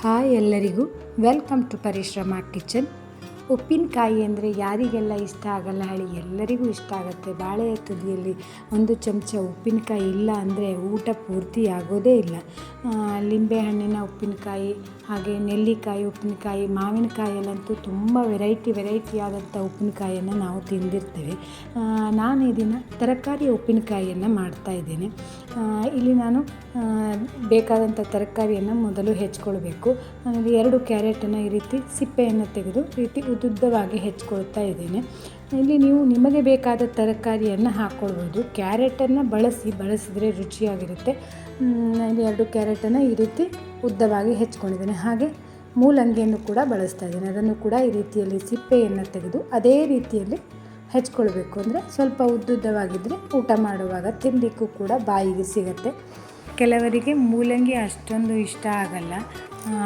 Hi ಎಲ್ಲರಿಗೂ welcome to ಪರಿಶ್ರಮ kitchen. ಉಪ್ಪಿನಕಾಯಿ ಅಂದರೆ ಯಾರಿಗೆಲ್ಲ ಇಷ್ಟ ಆಗಲ್ಲ ಹೇಳಿ, ಎಲ್ಲರಿಗೂ ಇಷ್ಟ ಆಗುತ್ತೆ. ಬಾಳೆಯ ತುದಿಯಲ್ಲಿ ಒಂದು ಚಮಚ ಉಪ್ಪಿನಕಾಯಿ ಇಲ್ಲ ಅಂದರೆ ಊಟ ಪೂರ್ತಿ ಆಗೋದೇ ಇಲ್ಲ. ಲಿಂಬೆಹಣ್ಣಿನ ಉಪ್ಪಿನಕಾಯಿ, ಹಾಗೆ ನೆಲ್ಲಿಕಾಯಿ ಉಪ್ಪಿನಕಾಯಿ, ಮಾವಿನಕಾಯಲ್ಲಂತೂ ತುಂಬ ವೆರೈಟಿ ಆದಂಥ ಉಪ್ಪಿನಕಾಯಿಯನ್ನು ನಾವು ತಿಂದಿರ್ತೇವೆ. ನಾನು ಈ ದಿನ ತರಕಾರಿ ಉಪ್ಪಿನಕಾಯಿಯನ್ನು ಮಾಡ್ತಾಯಿದ್ದೇನೆ. ಇಲ್ಲಿ ನಾನು ಬೇಕಾದಂಥ ತರಕಾರಿಯನ್ನು ಮೊದಲು ಹೆಚ್ಕೊಳ್ಬೇಕು. ನನಗೆ 2 ಕ್ಯಾರೆಟನ್ನು ಈ ರೀತಿ ಸಿಪ್ಪೆಯನ್ನು ತೆಗೆದು ರೀತಿ ಉದ್ದುದ್ದವಾಗಿ ಹೆಚ್ಕೊಳ್ತಾ ಇದ್ದೇನೆ. ಇಲ್ಲಿ ನೀವು ನಿಮಗೆ ಬೇಕಾದ ತರಕಾರಿಯನ್ನು ಹಾಕ್ಕೊಳ್ಬೋದು. ಕ್ಯಾರೆಟನ್ನು ಬಳಸಿದರೆ ರುಚಿಯಾಗಿರುತ್ತೆ. ಇಲ್ಲಿ 2 ಕ್ಯಾರೆಟನ್ನು ಈ ರೀತಿ ಉದ್ದವಾಗಿ ಹೆಚ್ಕೊಂಡಿದ್ದೇನೆ. ಹಾಗೆ ಮೂಲಂಗಿಯನ್ನು ಕೂಡ ಬಳಸ್ತಾ ಇದ್ದೇನೆ. ಅದನ್ನು ಕೂಡ ಈ ರೀತಿಯಲ್ಲಿ ಸಿಪ್ಪೆಯನ್ನು ತೆಗೆದು ಅದೇ ರೀತಿಯಲ್ಲಿ ಹೆಚ್ಕೊಳ್ಬೇಕು. ಅಂದರೆ ಸ್ವಲ್ಪ ಉದ್ದುದ್ದವಾಗಿದ್ದರೆ ಊಟ ಮಾಡುವಾಗ ತಿನ್ನಲಿಕ್ಕೂ ಕೂಡ ಬಾಯಿಗೆ ಸಿಗುತ್ತೆ. ಕೆಲವರಿಗೆ ಮೂಲಂಗಿ ಅಷ್ಟೊಂದು ಇಷ್ಟ ಆಗಲ್ಲ,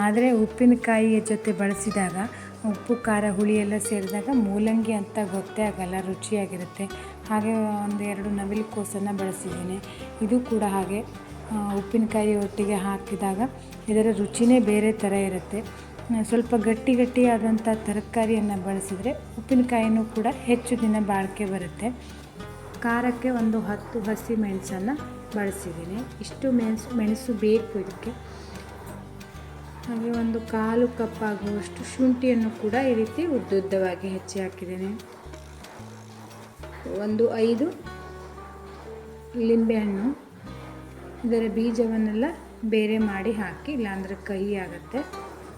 ಆದರೆ ಉಪ್ಪಿನಕಾಯಿಯ ಜೊತೆ ಬಳಸಿದಾಗ ಉಪ್ಪು ಖಾರ ಹುಳಿ ಎಲ್ಲ ಸೇರಿದಾಗ ಮೂಲಂಗಿ ಅಂತ ಗೊತ್ತೇ ಆಗಲ್ಲ, ರುಚಿಯಾಗಿರುತ್ತೆ. ಹಾಗೆ 1-2 ನವಿಲುಕೋಸನ್ನು ಬಳಸಿದ್ದೇನೆ. ಇದು ಕೂಡ ಹಾಗೆ ಉಪ್ಪಿನಕಾಯಿ ಒಟ್ಟಿಗೆ ಹಾಕಿದಾಗ ಇದರ ರುಚಿನೇ ಬೇರೆ ಥರ ಇರುತ್ತೆ. ಸ್ವಲ್ಪ ಗಟ್ಟಿಯಾದಂಥ ತರಕಾರಿಯನ್ನು ಬಳಸಿದರೆ ಉಪ್ಪಿನಕಾಯಿನೂ ಕೂಡ ಹೆಚ್ಚು ದಿನ ಬಾಳಿಕೆ ಬರುತ್ತೆ. ಖಾರಕ್ಕೆ 10 ಹಸಿ ಮೆಣಸನ್ನು ಬಳಸಿದ್ದೀನಿ. ಇಷ್ಟು ಮೆಣಸು ಬೇಕು ಇದಕ್ಕೆ. ಹಾಗೆ 1/4 ಕಪ್ ಆಗುವಷ್ಟು ಶುಂಠಿಯನ್ನು ಕೂಡ ಈ ರೀತಿ ಉದ್ದುದ್ದವಾಗಿ ಹೆಚ್ಚಿ ಹಾಕಿದ್ದೇನೆ. 5 ಲಿಂಬೆಹಣ್ಣು, ಇದರ ಬೀಜವನ್ನೆಲ್ಲ ಬೇರೆ ಮಾಡಿ ಹಾಕಿ, ಇಲ್ಲಾಂದರೆ ಕಹಿ ಆಗುತ್ತೆ.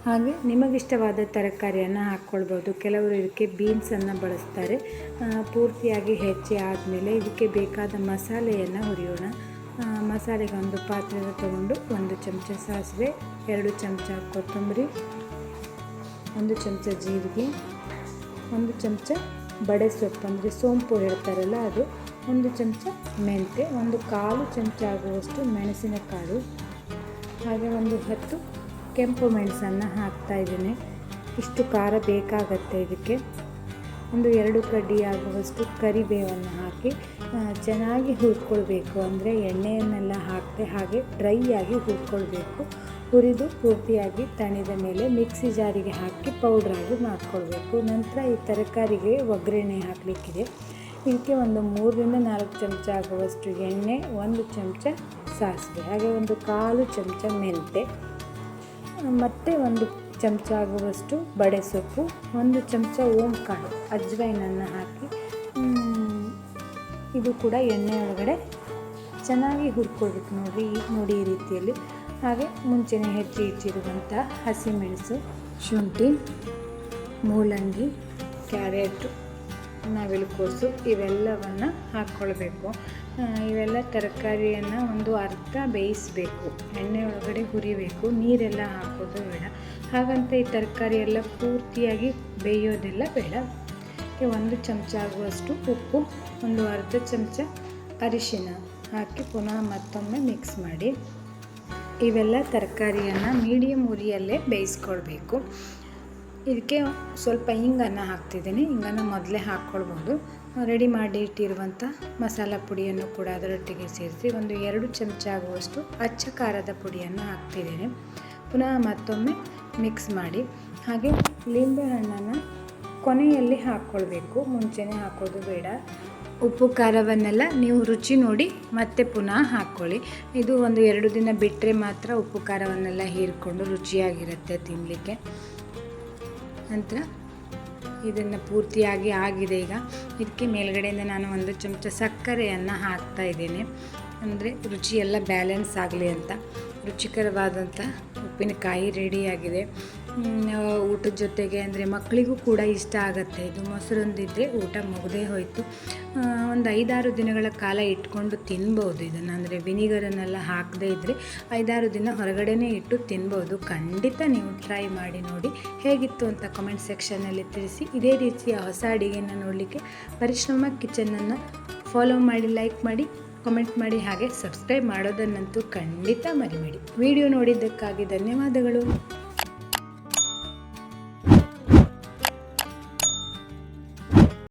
ಹಾಗೆ ನಿಮಗಿಷ್ಟವಾದ ತರಕಾರಿಯನ್ನು ಹಾಕ್ಕೊಳ್ಬೋದು. ಕೆಲವರು ಇದಕ್ಕೆ ಬೀನ್ಸನ್ನು ಬಳಸ್ತಾರೆ. ಪೂರ್ತಿಯಾಗಿ ಹೆಚ್ಚಿ ಆದಮೇಲೆ ಇದಕ್ಕೆ ಬೇಕಾದ ಮಸಾಲೆಯನ್ನು ಹುರಿಯೋಣ. ಮಸಾಲೆಗೆ ಒಂದು ಪಾತ್ರೆ ತಗೊಂಡು 1 ಚಮಚ ಸಾಸಿವೆ, 2 ಚಮಚ ಕೊತ್ತಂಬರಿ, 1 ಚಮಚ ಜೀರಿಗೆ, 1 ಚಮಚ ಬಡೆ ಸೊಪ್ಪು ಅಂದರೆ ಸೋಂಪು ಹೇಳ್ತಾರಲ್ಲ ಅದು, 1 ಚಮಚ ಮೆಂತ್ಯ, 1/4 ಚಮಚ ಆಗುವಷ್ಟು ಮೆಣಸಿನಕಾಳು, ಹಾಗೆ 10 ಕೆಂಪು ಮೆಣಸನ್ನು ಹಾಕ್ತಾಯಿದ್ದೀನಿ. ಇಷ್ಟು ಖಾರ ಬೇಕಾಗತ್ತೆ ಇದಕ್ಕೆ. 2 ಕಡ್ಡಿ ಆಗುವಷ್ಟು ಕರಿಬೇವನ್ನು ಹಾಕಿ ಚೆನ್ನಾಗಿ ಹುರ್ಕೊಳ್ಬೇಕು. ಅಂದರೆ ಎಣ್ಣೆಯನ್ನೆಲ್ಲ ಹಾಕದೆ ಹಾಗೆ ಡ್ರೈ ಆಗಿ ಹುರ್ಕೊಳ್ಬೇಕು. ಹುರಿದು ಪೂರ್ತಿಯಾಗಿ ತಣಿದ ಮೇಲೆ ಮಿಕ್ಸಿ ಜಾರಿಗೆ ಹಾಕಿ ಪೌಡ್ರಾಗಿ ಮಾಡ್ಕೊಳ್ಬೇಕು. ನಂತರ ಈ ತರಕಾರಿಗೆ ಒಗ್ಗರಣೆ ಹಾಕಲಿಕ್ಕಿದೆ. ಇದಕ್ಕೆ 3-4 ಚಮಚ ಆಗುವಷ್ಟು ಎಣ್ಣೆ, 1 ಚಮಚ ಸಾಸಿವೆ, ಹಾಗೆ 1/4 ಚಮಚ ಮೆಂತ್ಯ, ಮತ್ತು 1 ಚಮಚ ಆಗುವಷ್ಟು ಬಡೆ ಸೊಪ್ಪು, 1 ಚಮಚ ಓಂಕಾಳು, ಅಜ್ವೈನನ್ನು ಹಾಕಿ ಇದು ಕೂಡ ಎಣ್ಣೆ ಒಳಗಡೆ ಚೆನ್ನಾಗಿ ಹುರ್ಕೊಳ್ಬೇಕು. ನೋಡಿ ಈ ರೀತಿಯಲ್ಲಿ. ಹಾಗೆ ಮುಂಚೆನೇ ಹೆಚ್ಚಿ ಇಟ್ಟಿರುವಂಥ ಹಸಿಮೆಣಸು, ಶುಂಠಿ, ಮೂಲಂಗಿ, ಕ್ಯಾರೆಟು, ನವಿಲುಕೋಸು ಇವೆಲ್ಲವನ್ನು ಹಾಕ್ಕೊಳ್ಬೇಕು. ಇವೆಲ್ಲ ತರಕಾರಿಯನ್ನು ಒಂದು ಅರ್ಧ ಬೇಯಿಸಬೇಕು. ಎಣ್ಣೆ ಒಳಗಡೆ ಹುರಿಬೇಕು, ನೀರೆಲ್ಲ ಹಾಕೋದು ಬೇಡ. ಹಾಗಂತ ಈ ತರಕಾರಿ ಎಲ್ಲ ಪೂರ್ತಿಯಾಗಿ ಬೇಯೋದೆಲ್ಲ ಬೇಡ. 1 ಚಮಚ ಆಗುವಷ್ಟು ಉಪ್ಪು, 1/2 ಚಮಚ ಅರಿಶಿನ ಹಾಕಿ ಪುನಃ ಮತ್ತೊಮ್ಮೆ ಮಿಕ್ಸ್ ಮಾಡಿ ಇವೆಲ್ಲ ತರಕಾರಿಯನ್ನು ಮೀಡಿಯಮ್ ಉರಿಯಲ್ಲೇ ಬೇಯಿಸ್ಕೊಳ್ಬೇಕು. ಇದಕ್ಕೆ ಸ್ವಲ್ಪ ಹಿಂಗನ್ನು ಹಾಕ್ತಿದ್ದೀನಿ. ಹಿಂಗನ್ನು ಮೊದಲೇ ಹಾಕ್ಕೊಳ್ಬೋದು. ರೆಡಿ ಮಾಡಿ ಇಟ್ಟಿರುವಂಥ ಮಸಾಲ ಪುಡಿಯನ್ನು ಕೂಡ ಅದರೊಟ್ಟಿಗೆ ಸೇರಿಸಿ 2 ಚಮಚ ಆಗುವಷ್ಟು ಅಚ್ಚ ಖಾರದ ಪುಡಿಯನ್ನು ಹಾಕ್ತಿದ್ದೇನೆ. ಪುನಃ ಮತ್ತೊಮ್ಮೆ ಮಿಕ್ಸ್ ಮಾಡಿ. ಹಾಗೆ ಲಿಂಬೆಹಣ್ಣನ್ನು ಕೊನೆಯಲ್ಲಿ ಹಾಕ್ಕೊಳ್ಬೇಕು, ಮುಂಚೆನೇ ಹಾಕೋದು ಬೇಡ. ಉಪ್ಪು ಖಾರವನ್ನೆಲ್ಲ ನೀವು ರುಚಿ ನೋಡಿ ಮತ್ತೆ ಪುನಃ ಹಾಕ್ಕೊಳ್ಳಿ. ಇದು 1-2 ದಿನ ಬಿಟ್ಟರೆ ಮಾತ್ರ ಉಪ್ಪು ಖಾರವನ್ನೆಲ್ಲ ಹೀರಿಕೊಂಡು ರುಚಿಯಾಗಿರುತ್ತೆ ತಿನ್ನಲಿಕ್ಕೆ. ನಂತರ ಇದನ್ನು ಪೂರ್ತಿಯಾಗಿ ಆಗಿದೆ. ಈಗ ಇದಕ್ಕೆ ಮೇಲ್ಗಡೆಯಿಂದ ನಾನು 1 ಚಮಚ ಸಕ್ಕರೆಯನ್ನು ಹಾಕ್ತಾ ಇದ್ದೇನೆ. ಅಂದರೆ ರುಚಿ ಎಲ್ಲ ಬ್ಯಾಲೆನ್ಸ್ ಆಗಲಿ ಅಂತ. ರುಚಿಕರವಾದಂಥ ಉಪ್ಪಿನಕಾಯಿ ರೆಡಿಯಾಗಿದೆ. ಊಟದ ಜೊತೆಗೆ ಅಂದರೆ ಮಕ್ಕಳಿಗೂ ಕೂಡ ಇಷ್ಟ ಆಗುತ್ತೆ. ಇದು ಮೊಸರೊಂದಿದ್ದರೆ ಊಟ ಮುಗದೇ ಹೋಯಿತು. 5-6 ದಿನಗಳ ಕಾಲ ಇಟ್ಕೊಂಡು ತಿನ್ಬೋದು ಇದನ್ನು. ಅಂದರೆ ವಿನಿಗರನ್ನೆಲ್ಲ ಹಾಕದೇ ಇದ್ದರೆ 5-6 ದಿನ ಹೊರಗಡೆನೇ ಇಟ್ಟು ತಿನ್ಬೋದು. ಖಂಡಿತ ನೀವು ಟ್ರೈ ಮಾಡಿ ನೋಡಿ. ಹೇಗಿತ್ತು ಅಂತ ಕಮೆಂಟ್ ಸೆಕ್ಷನ್ನಲ್ಲಿ ತಿಳಿಸಿ. ಇದೇ ರೀತಿಯ ಹೊಸ ಅಡಿಗೆಯನ್ನು ನೋಡಲಿಕ್ಕೆ ಪರಿಶ್ರಮ ಕಿಚನನ್ನು ಫಾಲೋ ಮಾಡಿ, ಲೈಕ್ ಮಾಡಿ, ಕಮೆಂಟ್ ಮಾಡಿ, ಹಾಗೆ ಸಬ್ಸ್ಕ್ರೈಬ್ ಮಾಡೋದನ್ನಂತೂ ಖಂಡಿತ ಮರಿಬೇಡಿ. ವಿಡಿಯೋ ನೋಡಿದ್ದಕ್ಕಾಗಿ ಧನ್ಯವಾದಗಳು.